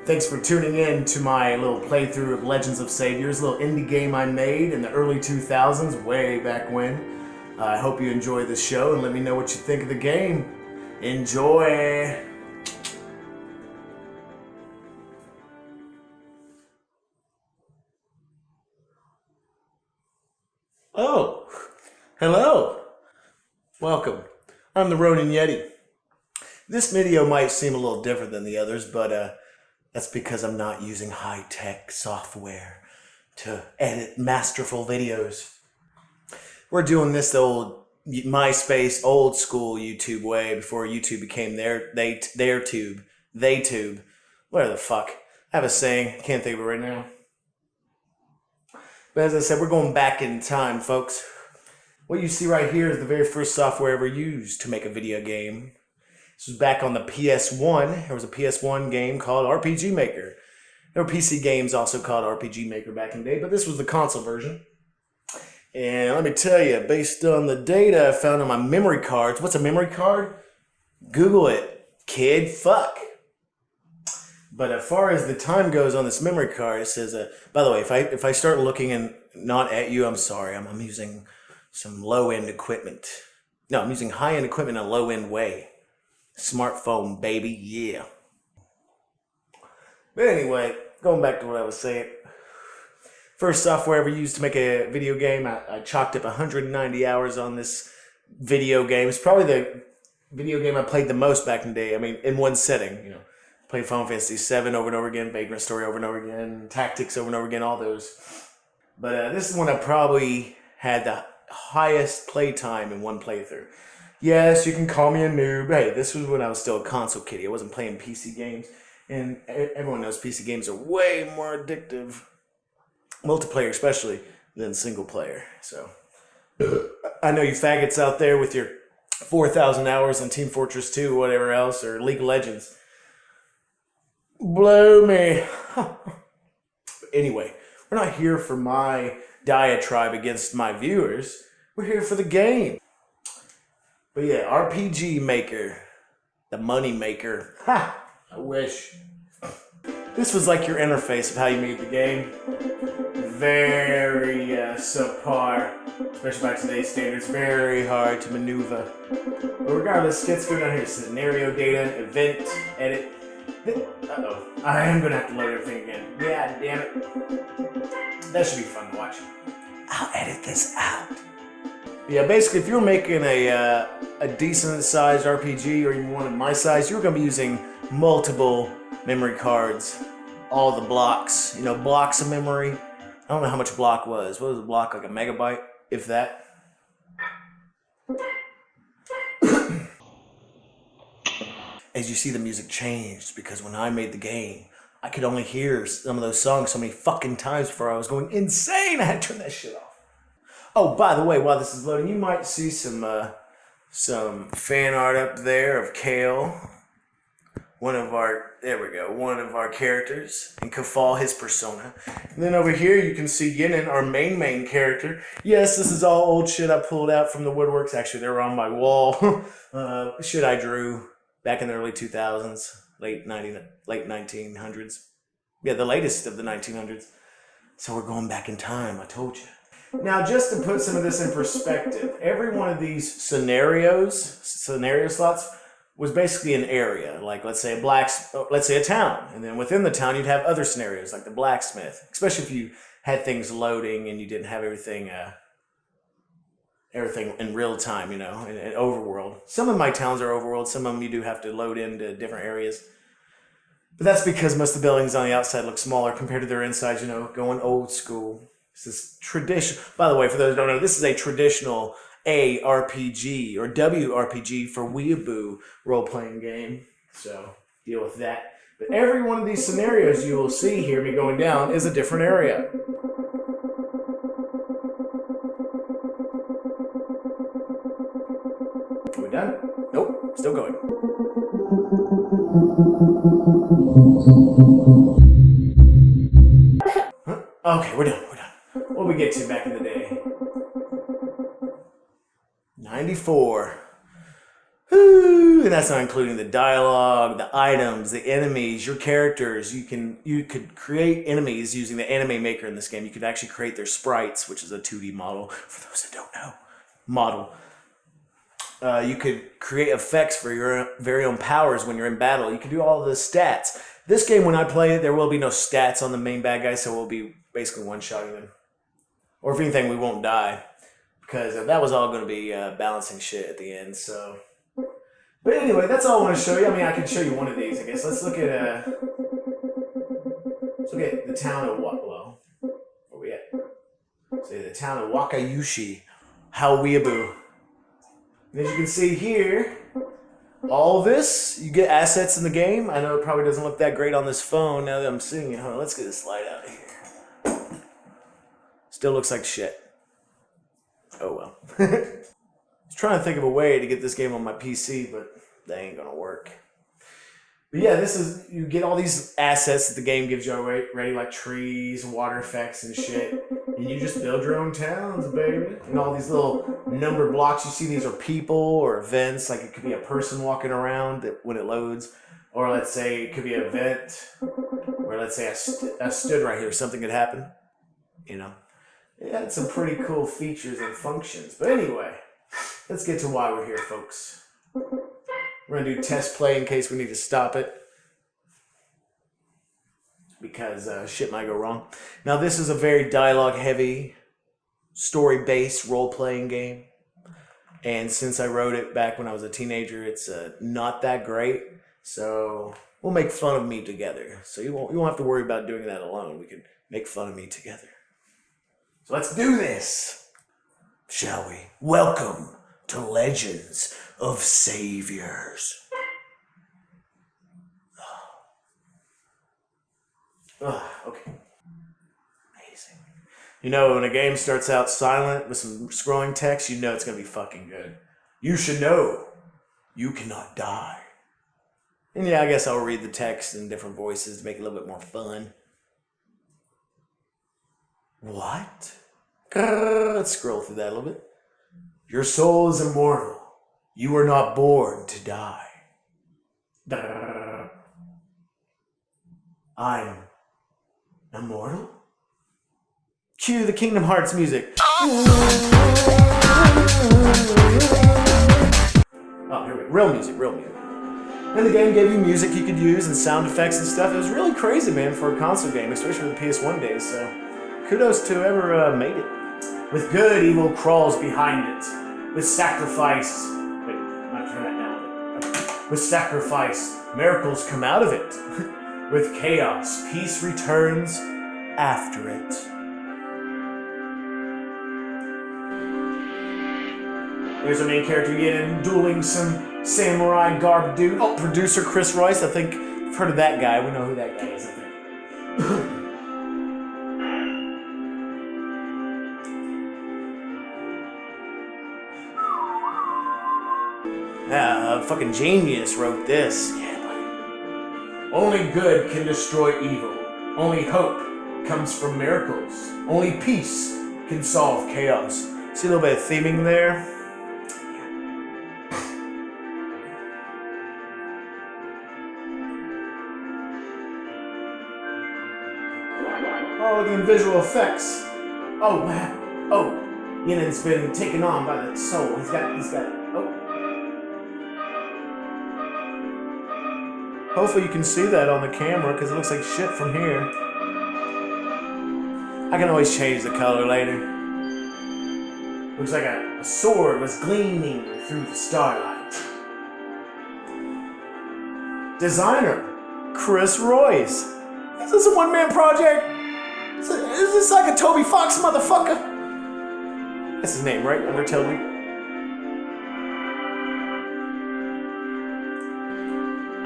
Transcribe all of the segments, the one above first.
Thanks for tuning in to my little playthrough of Legends of Saviors, a little indie game I made in the early 2000s, way back when. I hope you enjoy this show and let me know what you think of the game. Enjoy! Oh, hello. Welcome. I'm the Ronin Yeti. This video might seem a little different than the others, but that's because I'm not using high-tech software to edit masterful videos. We're doing this the old MySpace, old school YouTube way before YouTube became their tube, whatever the fuck. I have a saying, can't think of it right now. But as I said, we're going back in time, folks. What you see right here is the very first software ever used to make a video game. This was back on the PS1. There was a PS1 game called RPGMaker. There were PC games also called RPGMaker back in the day, but this was the console version. And let me tell you, based on the data I found on my memory cards, what's a memory card? Google it, kid, fuck. But as far as the time goes on this memory card, it says, by the way, if I start looking and not at you, I'm sorry. I'm using some low-end equipment. No, I'm using high-end equipment in a low-end way. Smartphone, baby, yeah. But anyway, going back to what I was saying. First software ever used to make a video game. I chalked up 190 hours on this video game. It's probably the video game I played the most back in the day. I mean, in one setting, you know. Played Final Fantasy VII over and over again, Vagrant Story over and over again, Tactics over and over again, all those. But this is when I probably had the highest play time in one playthrough. Yes, you can call me a noob. Hey, this was when I was still a console kiddie. I wasn't playing PC games. And everyone knows PC games are way more addictive, multiplayer especially, than single player. So, I know you faggots out there with your 4,000 hours on Team Fortress 2 or whatever else, or League of Legends. Blow me. Anyway, we're not here for my diatribe against my viewers. We're here for the game. But yeah, RPGMaker, the money maker. Ha! I wish. This was like your interface of how you made the game. Very subpar, especially by today's standards. Very hard to maneuver. But regardless, let's go down here. Scenario data, event, edit. Uh-oh. I am going to have to load everything again. Yeah, damn it. That should be fun to watch. I'll edit this out. Yeah, basically, if you were making a decent-sized RPG, or even one of my size, you were going to be using multiple memory cards. All the blocks. You know, blocks of memory. I don't know how much a block was. What was a block? Like a megabyte? If that. As you see, the music changed, because when I made the game, I could only hear some of those songs so many fucking times before I was going insane. I had to turn that shit off. Oh, by the way, while this is loading, you might see some fan art up there of Kale. One of our characters, and Kafal, his persona. And then over here you can see Yinin, our main character. Yes, this is all old shit I pulled out from the woodworks. Actually, they were on my wall. Shit I drew back in the early 2000s, late 1900s. Yeah, the latest of the 1900s. So we're going back in time, I told you. Now, just to put some of this in perspective, every one of these scenario slots was basically an area. Like, let's say a town. And then within the town, you'd have other scenarios, like the blacksmith. Especially if you had things loading and you didn't have everything in real time, you know, in overworld. Some of my towns are overworld. Some of them you do have to load into different areas. But that's because most of the buildings on the outside look smaller compared to their insides, you know, going old school. This is tradition. By the way, for those who don't know, this is a traditional ARPG or WRPG for Weeaboo Role-Playing Game. So deal with that. But every one of these scenarios you will see here, me going down, is a different area. Are we done? Nope, still going. Huh? Okay, we're done. What did we get to back in the day? 94. And that's not including the dialogue, the items, the enemies, your characters. You could create enemies using the anime maker in this game. You could actually create their sprites, which is a 2D model. For those that don't know, model. You could create effects for your very own powers when you're in battle. You can do all the stats. This game, when I play it, there will be no stats on the main bad guy, so we'll be basically one-shotting them. Or if anything, we won't die. Because that was all going to be balancing shit at the end, so... But anyway, that's all I want to show you. I mean, I can show you one of these, I guess. Let's look at the town of Wakalo. Where we at? Say the town of Wakayushi. How Weeaboo. And as you can see here, all this, you get assets in the game. I know it probably doesn't look that great on this phone now that I'm seeing it. Hold on, let's get this light out of here. Still looks like shit. Oh well. I was trying to think of a way to get this game on my PC, but that ain't gonna work. But yeah, you get all these assets that the game gives you already, like trees, water effects, and shit. And you just build your own towns, baby. And all these little number blocks, you see these are people or events. Like it could be a person walking around when it loads. Or let's say it could be an event where let's say I stood right here, something could happen. You know? It had some pretty cool features and functions. But anyway, let's get to why we're here, folks. We're going to do test play in case we need to stop it. Because shit might go wrong. Now, this is a very dialogue-heavy, story-based role-playing game. And since I wrote it back when I was a teenager, it's not that great. So we'll make fun of me together. So you won't have to worry about doing that alone. We can make fun of me together. So let's do this, shall we? Welcome to Legends of Saviors. Okay. Amazing. You know, when a game starts out silent with some scrolling text, you know it's going to be fucking good. You should know you cannot die. And yeah, I guess I'll read the text in different voices to make it a little bit more fun. What? Let's scroll through that a little bit. Your soul is immortal. You were not born to die. I'm immortal? Cue the Kingdom Hearts music. Oh, here we go. Real music. And the game gave you music you could use and sound effects and stuff. It was really crazy, man, for a console game, especially with the PS1 days, so kudos to whoever made it. With good, evil crawls behind it. With sacrifice... Wait, not turn that down. With sacrifice, miracles come out of it. With chaos, peace returns after it. There's our main character again, dueling some samurai garb dude. Oh, producer Chris Royce, I think I've heard of that guy. We know who that guy is, I think. Fucking genius wrote this. Yeah, buddy. Only good can destroy evil. Only hope comes from miracles. Only peace can solve chaos. See a little bit of theming there? Oh, look at the visual effects. Oh, wow. Oh, Yinen's been taken on by the soul. He's got, oh. Hopefully you can see that on the camera because it looks like shit from here. I can always change the color later. Looks like a sword was gleaming through the starlight. Designer, Chris Royce. Is this a one-man project? Is this like a Toby Fox motherfucker? That's his name, right? Under Toby.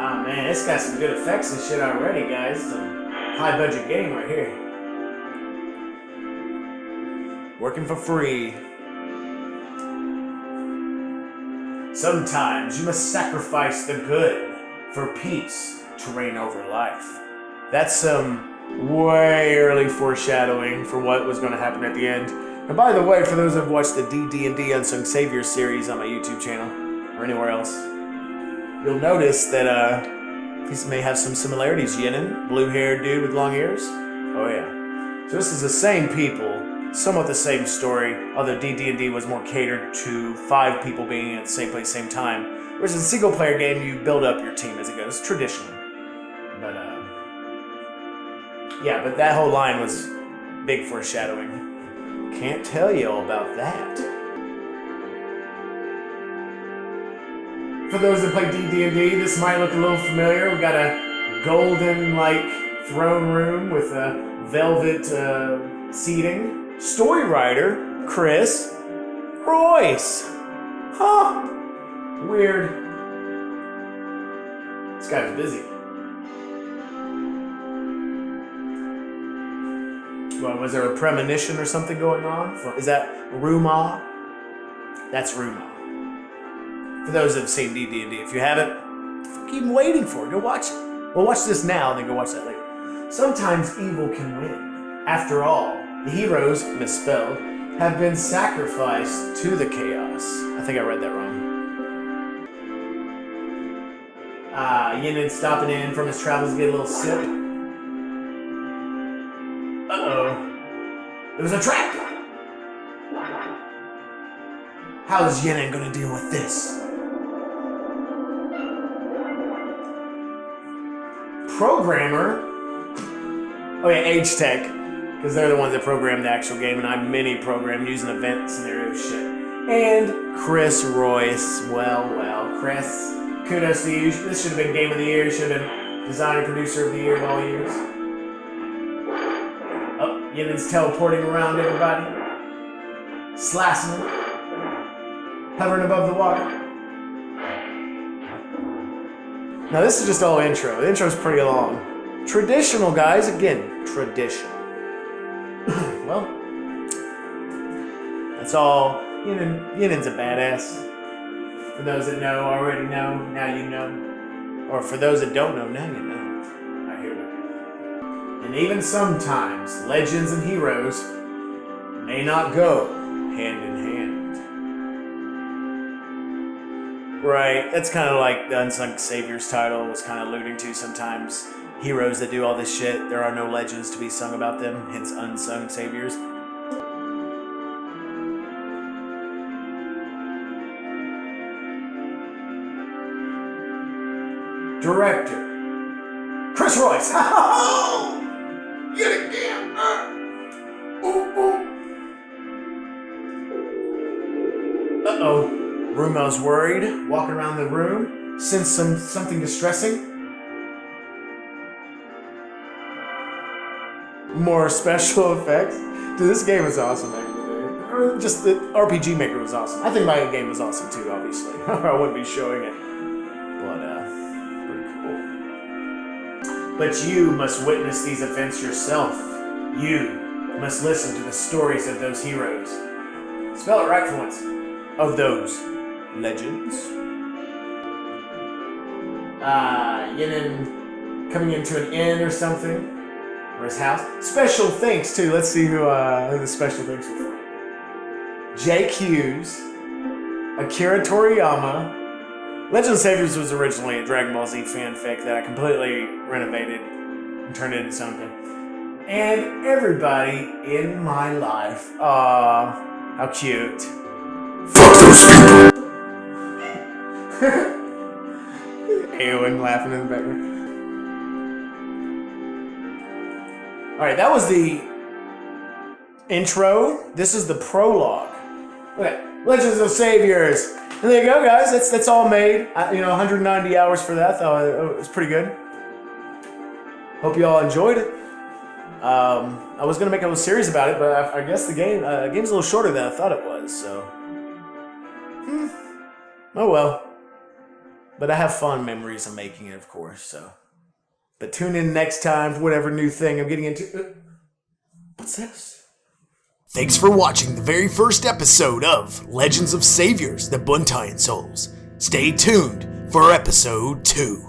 Ah, man, it's got some good effects and shit already, guys. Some high-budget game right here. Working for free. Sometimes you must sacrifice the good for peace to reign over life. That's some way early foreshadowing for what was going to happen at the end. And by the way, for those who have watched the D&D Unsung Saviors series on my YouTube channel, or anywhere else, you'll notice that these may have some similarities. Yinin, blue-haired dude with long ears. Oh yeah. So this is the same people, somewhat the same story, although DD&D was more catered to 5 people being at the same place, same time. Whereas in a single-player game, you build up your team as it goes, traditionally. But yeah, but that whole line was big foreshadowing. Can't tell you all about that. For those that play DD&D, this might look a little familiar. We got a golden-like throne room with a velvet seating. Story writer, Chris Royce. Huh. Weird. This guy was busy. Well, was there a premonition or something going on? Is that Ruma? That's Ruma. For those that have seen DD&D, if you haven't, keep waiting for it. Go watch it. Well, watch this now and then go watch that later. Sometimes evil can win. After all, the heroes, misspelled, have been sacrificed to the chaos. I think I read that wrong. Yinin stopping in from his travels to get a little sip. Uh-oh. It was a trap! How is Yinin gonna deal with this? Programmer? Oh yeah, Agetec, because they're the ones that program the actual game, and I mini-program using event scenario shit. And Chris Royce. Well, Chris, kudos to you. This should have been Game of the Year. Should have been Designer Producer of the Year of all years. Oh, Yinin's teleporting around everybody. Slicing them. Hovering above the water. Now this is just all intro. The intro's pretty long. Traditional, guys. Again, traditional. Well, that's all. Yinin's a badass. For those that know, already know, now you know. Or for those that don't know, now you know. I hear that. And even sometimes, legends and heroes may not go hand in hand. Right, that's kind of like the Unsung Saviors title was kind of alluding to. Sometimes heroes that do all this shit, there are no legends to be sung about them, hence Unsung Saviors. Director, Chris Royce. Yet again. Uh-oh. Rumo's worried, walking around the room, sense something distressing. More special effects. Dude, this game was awesome back in the day. Or just the RPGMaker was awesome. I think my game was awesome too, obviously. Or I wouldn't be showing it. But, pretty cool. But you must witness these events yourself. You must listen to the stories of those heroes. Spell it right for once. Of those legends. Yinin coming into an inn or something. Or his house. Special thanks too. Let's see who the special thanks were for. Jake Hughes. Akira Toriyama. Legend of Saviors was originally a Dragon Ball Z fanfic that I completely renovated and turned it into something. And everybody in my life. Aw, how cute. Fuck those people! Eowyn laughing in the background. Alright, that was the intro. This is the prologue. Okay, Legends of Saviors. And there you go, guys. That's all made. 190 hours for that. Thought it was pretty good. Hope you all enjoyed it. I was gonna make a little series about it, but I guess the game's a little shorter than I thought it was. So, oh well. But I have fond memories of making it, of course. So, but tune in next time for whatever new thing I'm getting into. What's this? Thanks for watching the very first episode of Legends of Saviors: The Buntaien Souls. Stay tuned for episode 2.